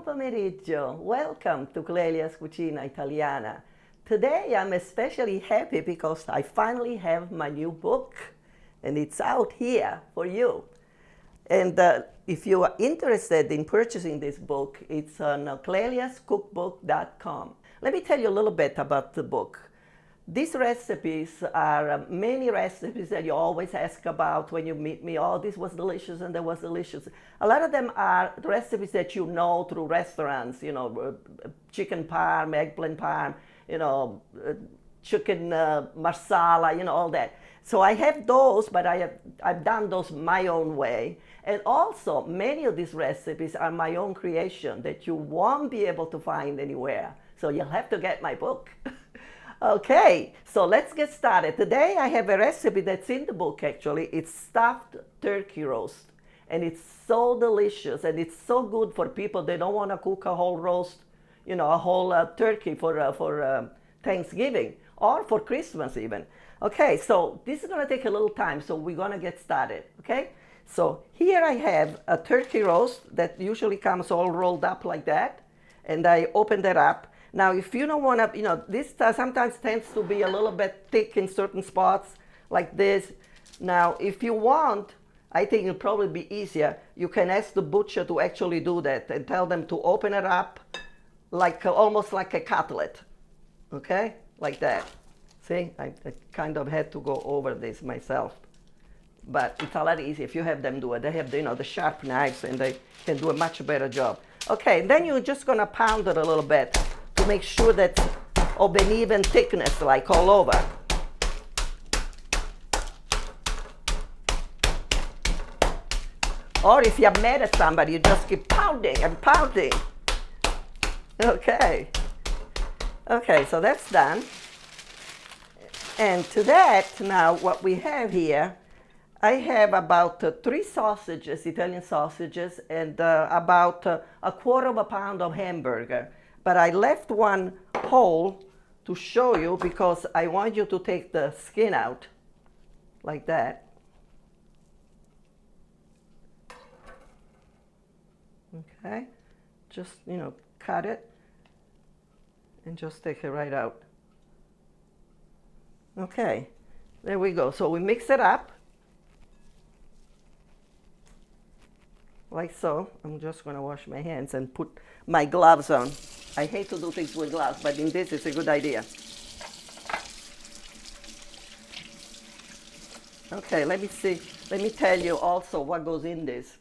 pomeriggio. Welcome to Clelia's Cucina Italiana. Today I'm especially happy because I finally have my new book and it's out here for you. And if you are interested in purchasing this book, it's on Clelia.cookbook.com. Let me tell you a little bit about the book. These recipes are many recipes that you always ask about when you meet me. Oh, this was delicious and that was delicious. A lot of them are recipes that you know through restaurants, chicken parm, eggplant parm, chicken marsala, all that. So I have those, but I've done those my own way. And also, many of these recipes are my own creation that you won't be able to find anywhere. So you'll have to get my book. Okay, so let's get started. Today I have a recipe that's in the book actually. It's stuffed turkey roast. And it's so delicious and it's so good for people that don't want to cook a whole roast, a whole turkey for Thanksgiving or for Christmas even. Okay, so this is going to take a little time, so we're going to get started, okay? So here I have a turkey roast that usually comes all rolled up like that. And I open that up. Now, if you don't want to, this sometimes tends to be a little bit thick in certain spots like this. Now, if you want, I think it'll probably be easier. You can ask the butcher to actually do that and tell them to open it up like almost like a cutlet, okay? Like that. See, I kind of had to go over this myself. But it's a lot easier if you have them do it. They have, the sharp knives and they can do a much better job. Okay, then you're just going to pound it a little bit to make sure that of an even thickness, like all over. Or if you're mad at somebody, you just keep pounding and pounding. Okay. Okay, so that's done. And to that, now what we have here, I have about 3 sausages, Italian sausages, and about a quarter of a pound of hamburger. But I left one whole to show you because I want you to take the skin out, like that. Okay, just, cut it and just take it right out. Okay, there we go. So we mix it up. Like so. I'm just going to wash my hands and put my gloves on. I hate to do things with gloves, but in this it's a good idea. Okay, let me see. Let me tell you also what goes in this.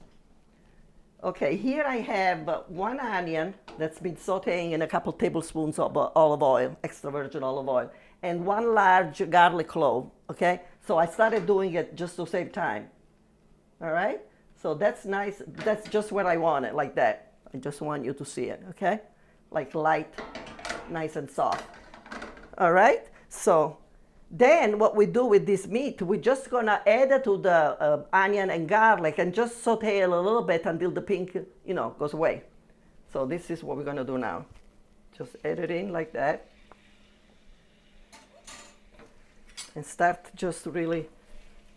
Okay, here I have 1 onion that's been sauteing in a couple tablespoons of olive oil, extra virgin olive oil, and 1 large garlic clove, okay? So I started doing it just to save time, all right? So that's nice. That's just what I want it, like that. I just want you to see it, okay? Like light, nice and soft. All right? So then what we do with this meat, we're just going to add it to the onion and garlic and just saute it a little bit until the pink, goes away. So this is what we're going to do now. Just add it in like that. And start just really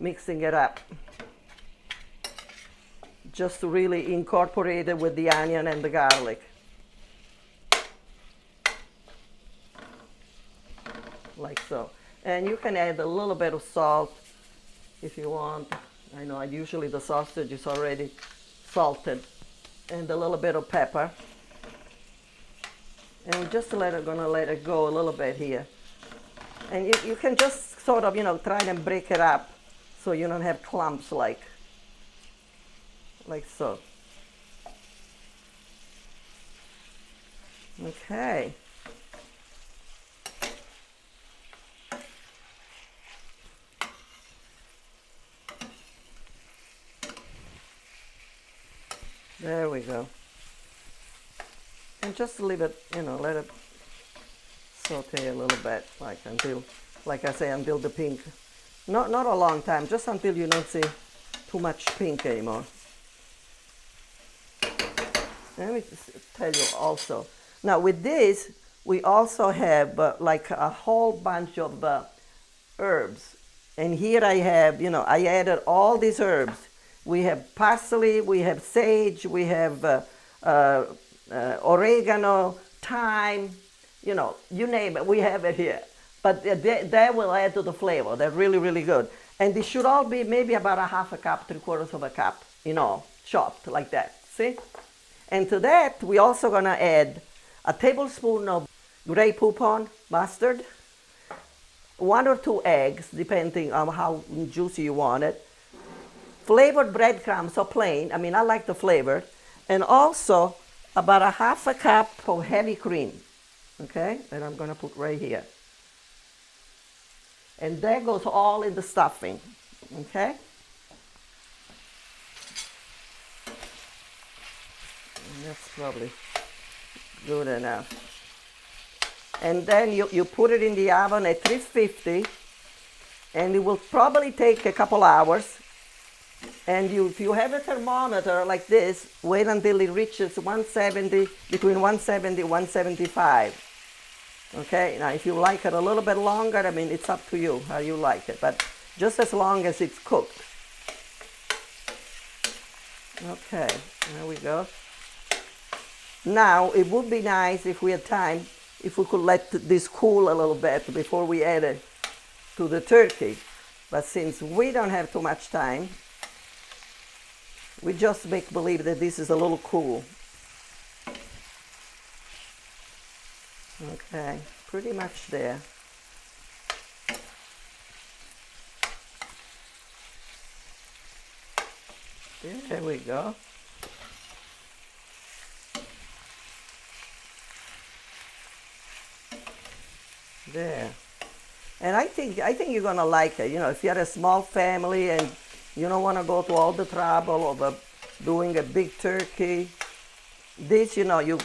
mixing it up. Just to really incorporate it with the onion and the garlic. Like so. And you can add a little bit of salt if you want. I know usually the sausage is already salted. And a little bit of pepper. And we're just gonna let it go a little bit here. And you can just sort of, try and break it up so you don't have clumps like so. Okay. There we go. And just leave it, let it saute a little bit, until the pink. Not a long time, just until you don't see too much pink anymore. Let me tell you also. Now with this, we also have like a whole bunch of herbs. And here I have, I added all these herbs. We have parsley, we have sage, we have oregano, thyme, you know, you name it, we have it here. But that will add to the flavor. They're really, really good. And this should all be maybe about a half a cup, 3/4 of a cup, you know, chopped like that. See? And to that, we're also gonna add a tablespoon of gray poupon mustard, 1 or 2 eggs, depending on how juicy you want it, flavored breadcrumbs or plain, I mean, I like the flavor, and also about a half a cup of heavy cream, okay? And I'm gonna put right here. And that goes all in the stuffing, okay? And that's probably good enough. And then you put it in the oven at 350, and it will probably take a couple hours. And if you have a thermometer like this, wait until it reaches 170, between 170 and 175. Okay, now if you like it a little bit longer, I mean, it's up to you how you like it, but just as long as it's cooked. Okay, there we go. Now, it would be nice if we had time, if we could let this cool a little bit before we add it to the turkey. But since we don't have too much time, we just make believe that this is a little cool. Okay, pretty much there. There we go. There. And I think you're gonna like it. You know, if you're a small family and you don't want to go to all the trouble of doing a big turkey, this, you know, you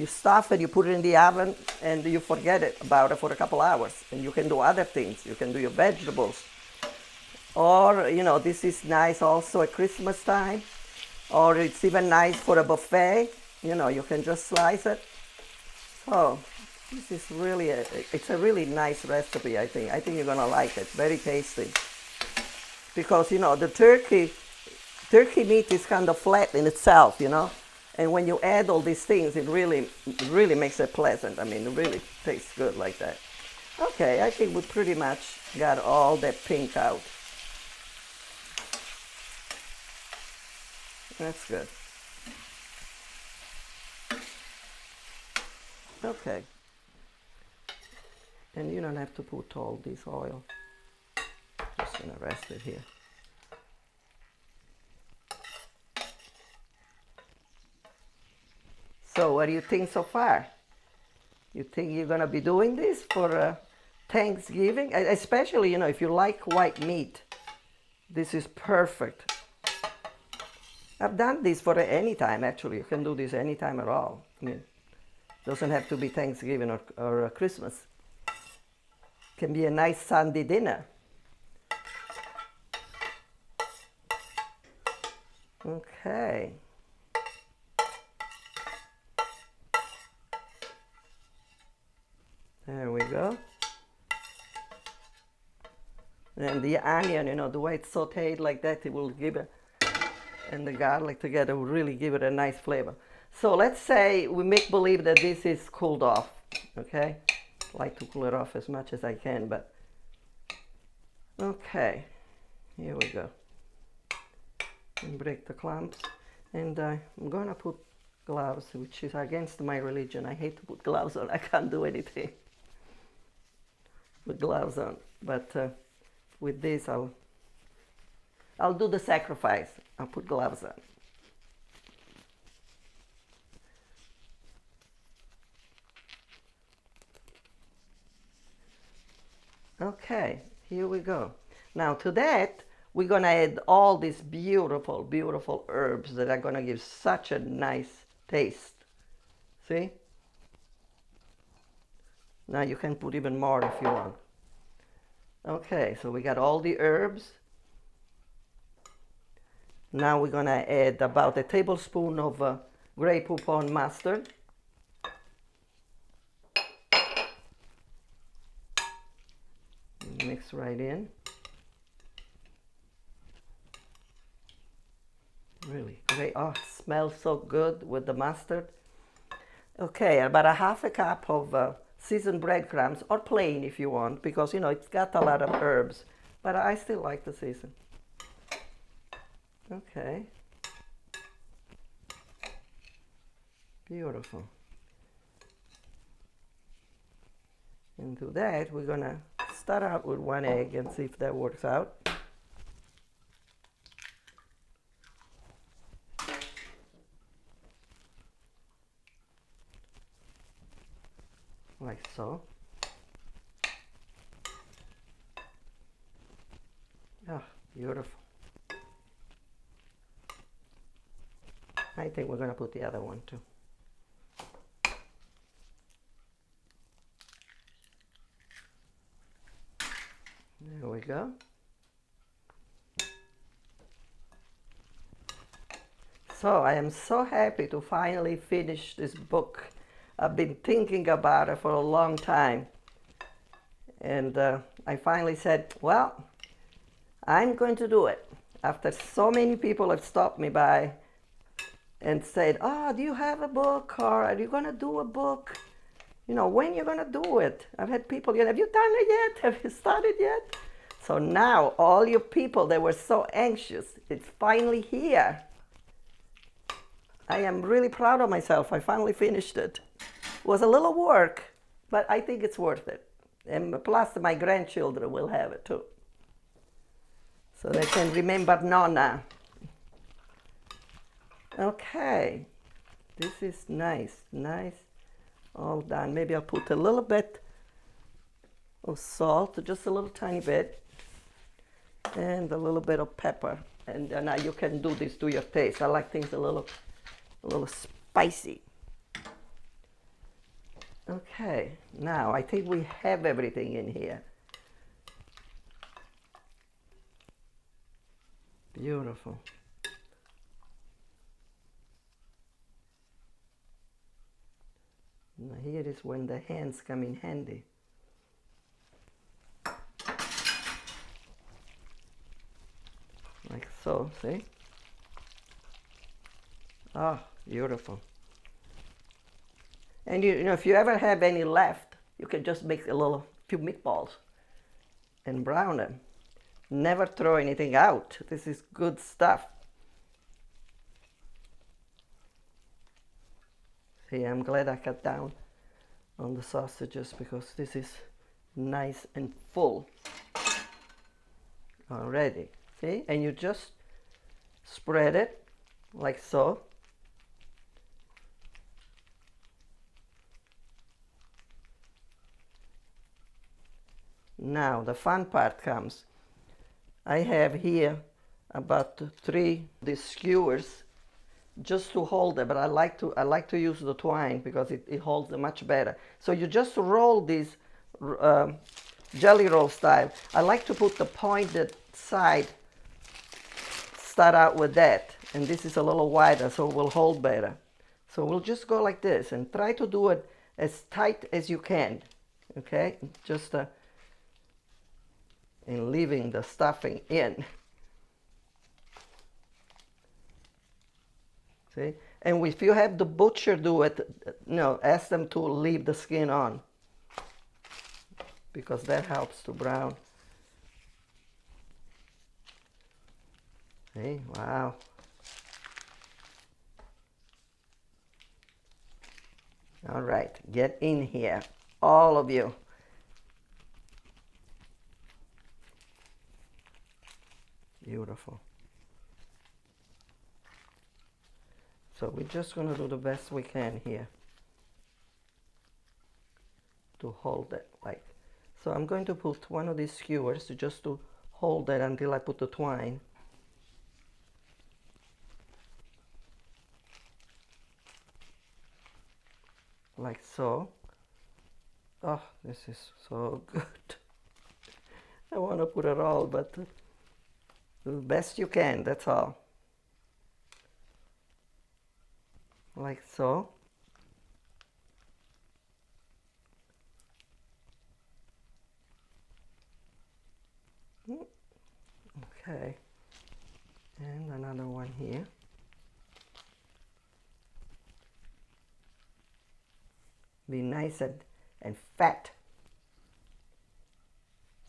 stuff it, you put it in the oven, and you forget about it for a couple hours, and you can do other things. You can do your vegetables, or you know, this is nice also at Christmas time, or it's even nice for a buffet. You know, you can just slice it. So this is really it's a really nice recipe. I think you're gonna like it. Very tasty, because you know the turkey meat is kind of flat in itself, you know. And when you add all these things, it really makes it pleasant. I mean, it really tastes good like that. Okay, I think we pretty much got all that pink out. That's good. Okay. And you don't have to put all this oil. Just gonna rest it here. So what do you think so far? You think you're gonna be doing this for Thanksgiving? Especially, you know, if you like white meat, this is perfect. I've done this for any time, actually. You can do this any time at all. I mean, it doesn't have to be Thanksgiving or Christmas. It can be a nice Sunday dinner. Okay. There we go. And the onion, you know, the way it's sauteed like that, it will give it, and the garlic together will really give it a nice flavor. So let's say we make believe that this is cooled off, okay? I like to cool it off as much as I can, but okay, here we go. And break the clumps, and I'm gonna put gloves, which is against my religion. I hate to put gloves on. I can't do anything with gloves on, but with this I'll do the sacrifice. I'll put gloves on. Okay, here we go. Now to that, we're gonna add all these beautiful, beautiful herbs that are gonna give such a nice taste. See? Now you can put even more if you want. Okay, so we got all the herbs. Now we're gonna add about a tablespoon of gray poupon mustard. Mix right in. Really great. Oh, it smells so good with the mustard. Okay, about a half a cup of seasoned breadcrumbs, or plain if you want, because you know it's got a lot of herbs, but I still like the season. Okay. Beautiful. And to that, we're gonna start out with 1 egg and see if that works out. Like so. Oh, beautiful. I think we're gonna put the other one too. There we go. So I am so happy to finally finish this book. I've been thinking about it for a long time. And I finally said, well, I'm going to do it. After so many people have stopped me by and said, oh, do you have a book? Or are you going to do a book? You know, when you're going to do it? I've had people, you know, have you done it yet? Have you started yet? So now all you people that were so anxious, it's finally here. I am really proud of myself. I finally finished it. It was a little work, but I think it's worth it. And plus my grandchildren will have it too. So they can remember Nonna. Okay, this is nice, all done. Maybe I'll put a little bit of salt, just a little tiny bit, and a little bit of pepper. And now you can do this to your taste. I like things a little spicy. Okay, now I think we have everything in here. Beautiful. Now here is when the hands come in handy. Like so, see? Oh, beautiful. And you know, if you ever have any left, you can just make a few meatballs and brown them. Never throw anything out. This is good stuff. See, I'm glad I cut down on the sausages because this is nice and full already. See, and you just spread it like so. Now the fun part comes. I have here about 3 these skewers just to hold it, but I like to use the twine because it holds it much better. So you just roll these jelly roll style. I like to put the pointed side, start out with that, and this is a little wider so it will hold better. So we'll just go like this and try to do it as tight as you can, okay? Just and leaving the stuffing in. See? And if you have the butcher do it, no, ask them to leave the skin on because that helps to brown. See? Wow. All right, get in here, all of you. Beautiful. So we're just going to do the best we can here to hold it like. So I'm going to put one of these skewers just to hold it until I put the twine. Like so. Oh, this is so good. I want to put it all, but the best you can, that's all. Like so. Okay. And another one here. be nice and fat.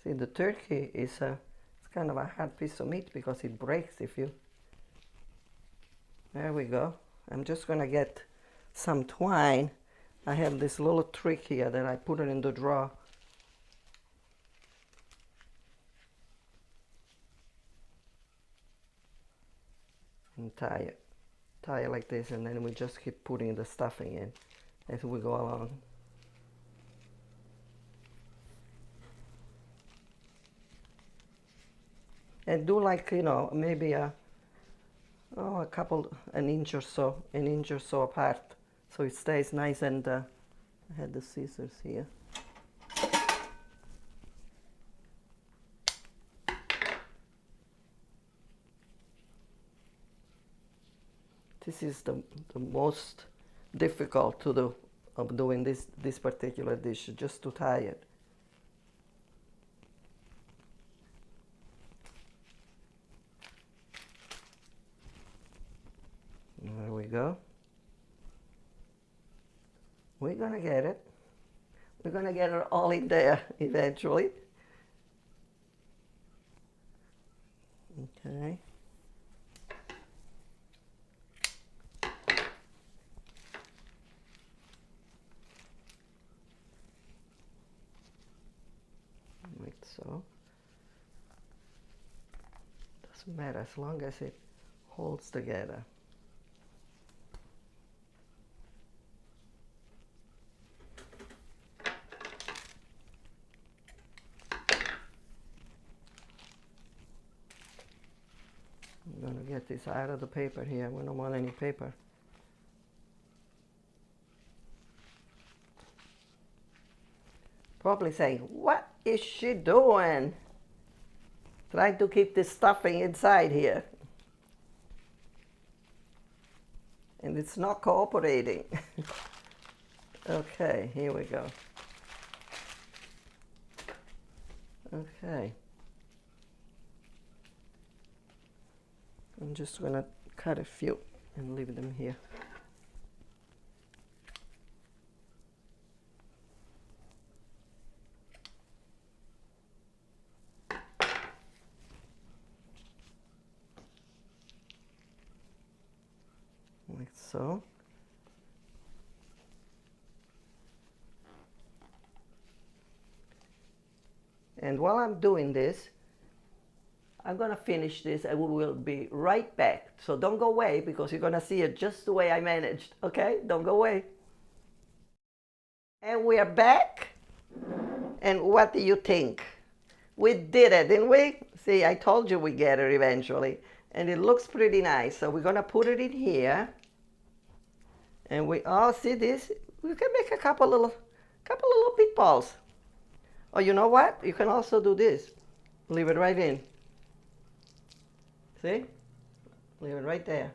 See, the turkey is it's kind of a hard piece of meat because it breaks if you. There we go. I'm just gonna get some twine. I have this little trick here that I put it in the drawer. And tie it like this, and then we just keep putting the stuffing in as we go along. And do like, you know, maybe an inch or so apart, so it stays nice. And I had the scissors here. This is the most difficult to do of doing this particular dish, just to tie it. There we go. We're gonna get it. We're gonna get it all in there eventually. Okay. Like so. Doesn't matter as long as it holds together. I'm going to get this out of the paper here. We don't want any paper. Probably saying, what is she doing? Trying to keep this stuffing inside here. And it's not cooperating. Okay, here we go. Okay. I'm just gonna cut a few and leave them here. Like so. And while I'm doing this, I'm going to finish this and we will be right back. So don't go away because you're going to see it just the way I managed. Okay? Don't go away. And we are back. And what do you think? We did it, didn't we? See, I told you we get it eventually. And it looks pretty nice. So we're going to put it in here. And we all see this. We can make a couple little meatballs. Oh, you know what? You can also do this. Leave it right in. See? Leave it right there.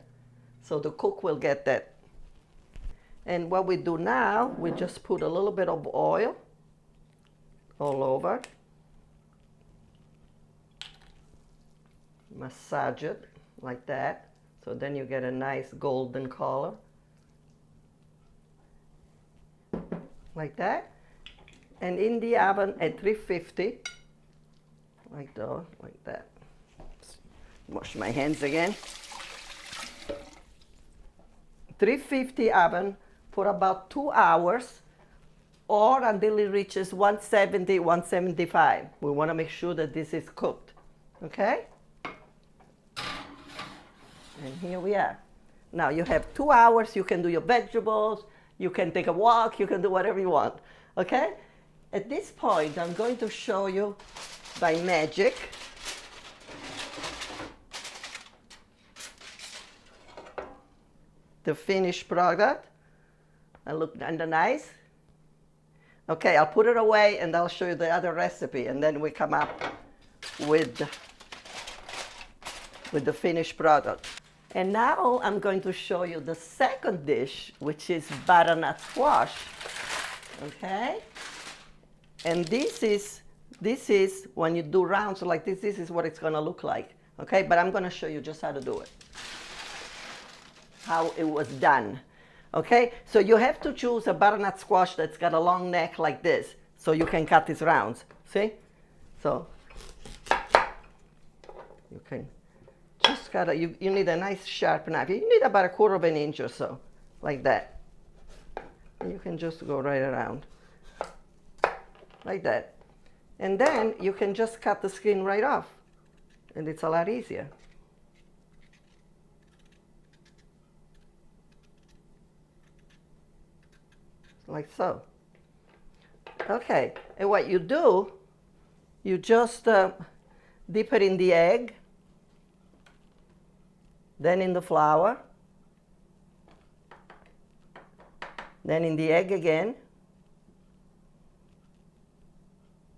So the cook will get that. And what we do now, we just put a little bit of oil all over. Massage it like that. So then you get a nice golden color. Like that. And in the oven at 350, like that. Wash my hands again. 350 oven for about 2 hours or until it reaches 170, 175. We want to make sure that this is cooked. Okay? And here we are. Now you have 2 hours. You can do your vegetables. You can take a walk. You can do whatever you want. Okay? At this point, I'm going to show you by magic the finished product. And look under nice. Okay, I'll put it away and I'll show you the other recipe, and then we come up with the finished product. And now I'm going to show you the second dish, which is butternut squash. Okay? And this is when you do rounds like this is what it's gonna look like. Okay, but I'm gonna show you just how to do it. How it was done. Okay, so you have to choose a butternut squash that's got a long neck like this, so you can cut these rounds. See? So you can just cut it. You need a nice sharp knife. You need about 1/4 of an inch or so, like that. And you can just go right around, like that. And then you can just cut the skin right off, and it's a lot easier. Like so. Okay, and what you do, you just dip it in the egg, then in the flour, then in the egg again,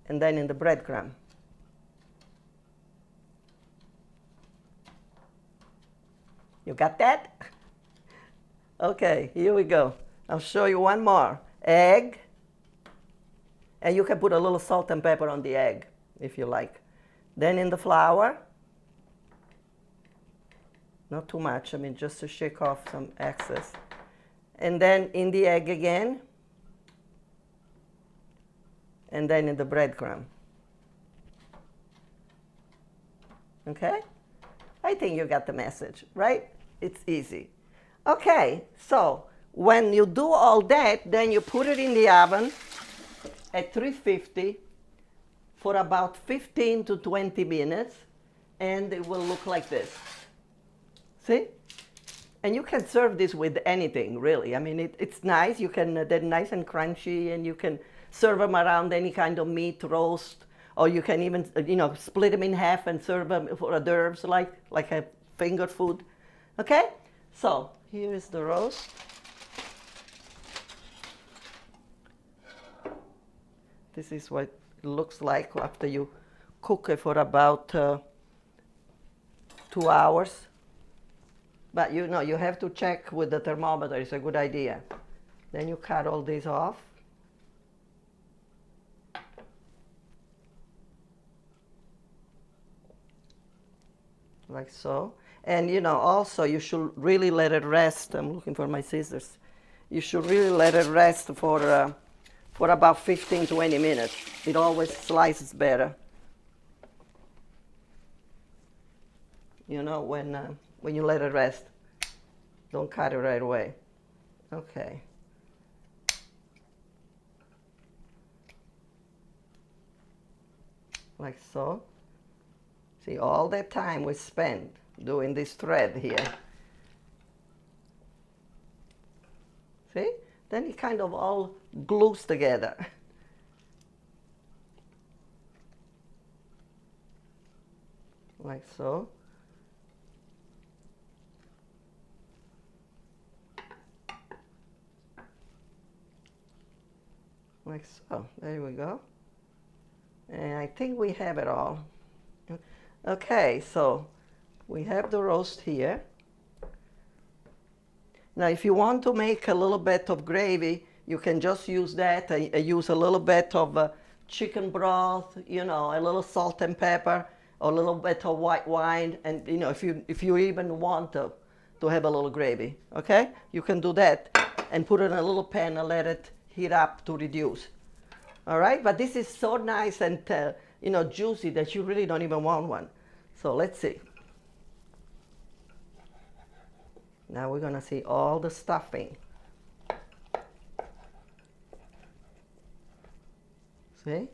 and then in the breadcrumb. You got that? Okay, here we go. I'll show you one more. Egg, and you can put a little salt and pepper on the egg if you like. Then in the flour, not too much, I mean just to shake off some excess. And then in the egg again, and then in the breadcrumb. Okay? I think you got the message, right? It's easy. Okay, so when you do all that, then you put it in the oven at 350 for about 15 to 20 minutes, and it will look like this. See? And you can serve this with anything, really. I mean, it's nice. You can, they're nice and crunchy, and you can serve them around any kind of meat roast, or you can even, split them in half and serve them for hors d'oeuvres, like a finger food. Okay? So here is the roast. This is what it looks like after you cook it for about 2 hours. But you have to check with the thermometer. It's a good idea. Then you cut all these off. Like so. And also you should really let it rest. I'm looking for my scissors. You should really let it rest for about 15, 20 minutes. It always slices better. When you let it rest. Don't cut it right away. Okay. Like so. See, all that time we spent doing this thread here. See? Then it kind of all glues together. Like so. Like so. There we go. And I think we have it all. Okay, so we have the roast here. Now, if you want to make a little bit of gravy, you can just use that. I use a little bit of chicken broth, a little salt and pepper, a little bit of white wine, and if you even want to have a little gravy, okay? You can do that and put it in a little pan and let it heat up to reduce. All right, but this is so nice and juicy that you really don't even want one. So let's see. Now we're gonna see all the stuffing. See?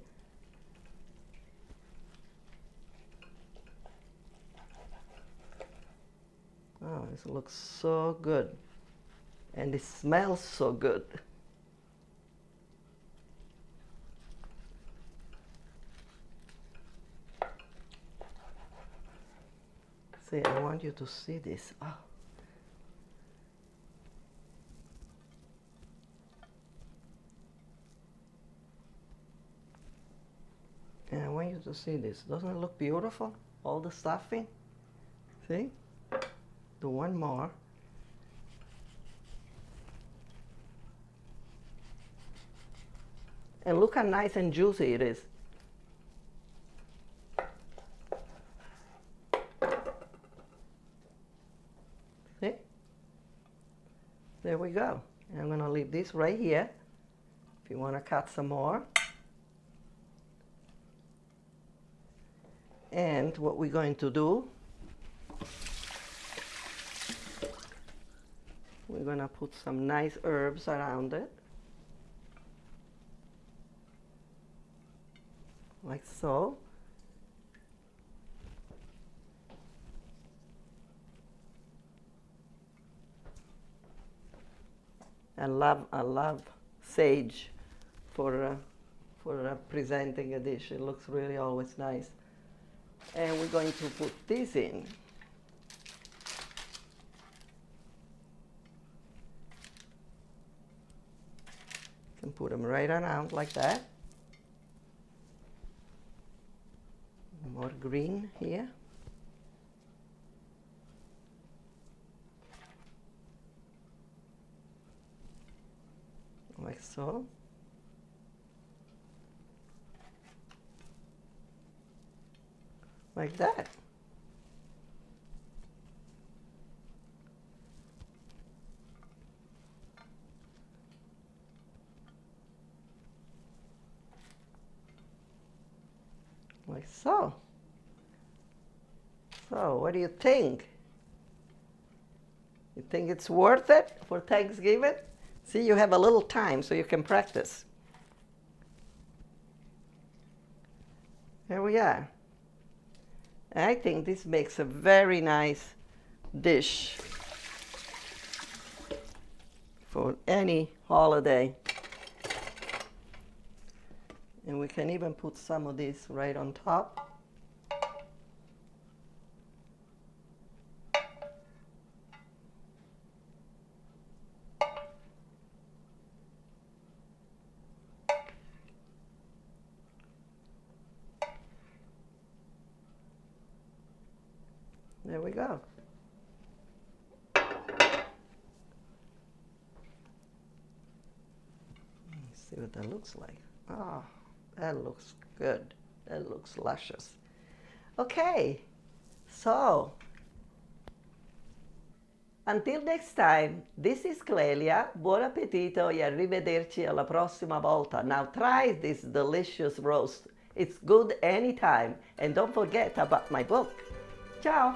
Oh, this looks so good. And it smells so good. See, I want you to see this. Oh. And I want you to see this. Doesn't it look beautiful? All the stuffing. See? Do one more. And look how nice and juicy it is. See? There we go. I'm going to leave this right here if you want to cut some more. And what we're going to do, we're going to put some nice herbs around it, like so. I love sage for presenting a dish. It looks really always nice. And we're going to put this in. You can put them right around like that. More green here. Like so. Like that. Like so. So, what do you think? You think it's worth it for Thanksgiving? See, you have a little time so you can practice. Here we are. I think this makes a very nice dish for any holiday. And we can even put some of this right on top. There we go. Let's see what that looks like. Oh, that looks good. That looks luscious. Okay, so until next time, this is Clelia. Buon appetito e arrivederci alla prossima volta. Now try this delicious roast. It's good anytime. And don't forget about my book. Ciao!